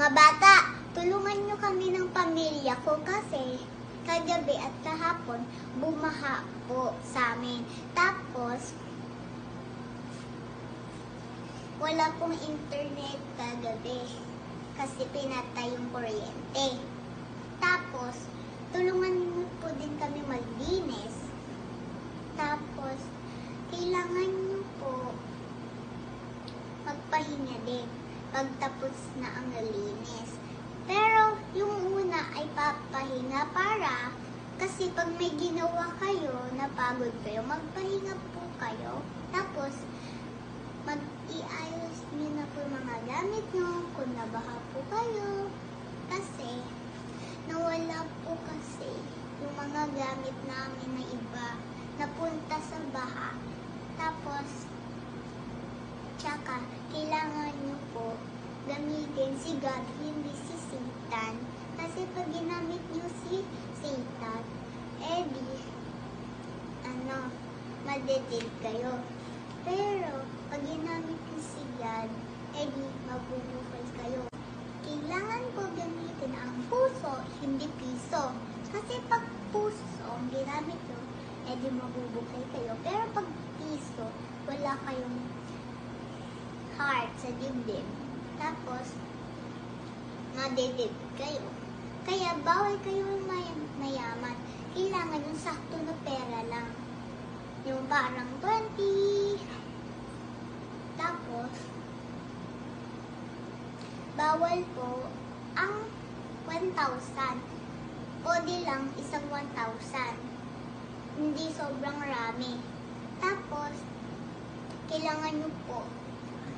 Mga bata, tulungan nyo kami ng pamilya ko kasi kagabi at kahapon bumaha po sa amin. Tapos, wala pong internet kagabi kasi pinatay yung kuryente. Tapos, tulungan nyo po din kami maglinis. Tapos, kailangan nyo po magpahinga din pagtapos na ang linis. Pero, yung una ay papahinga para kasi pag may ginawa kayo, napagod kayo, magpahinga po kayo. Tapos, mag-iayos nyo na po mga gamit nyo kung nabaha po kayo. Kasi, nawala po kasi yung mga gamit namin na iba napunta sa baha. Tapos, tsaka, kailangan nyo po gamitin si God, hindi si Satan. Kasi pag ginamit nyo si Satan, madedid kayo. Pero, pag ginamit nyo si God, mabubuhay kayo. Kailangan po gamitin ang puso, hindi piso. Kasi pag puso ang ginamit nyo, mabubuhay kayo. Pero pag piso, wala kayong heart sa dibdib. Tapos, madedid kayo. Kaya, bawal kayong mayaman. Kailangan yung sakto na pera lang. Yung parang 20. Tapos, bawal po ang 1,000. Pwede lang isang 1,000. Hindi sobrang rami. Tapos, kailangan nyo po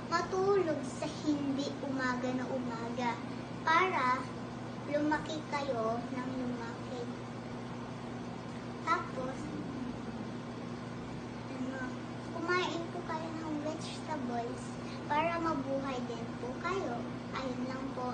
matulog sa hindi umaga na umaga para lumaki kayo ng lumaki. Tapos, kumain po kayo ng vegetables para mabuhay din po kayo. Ayun lang po.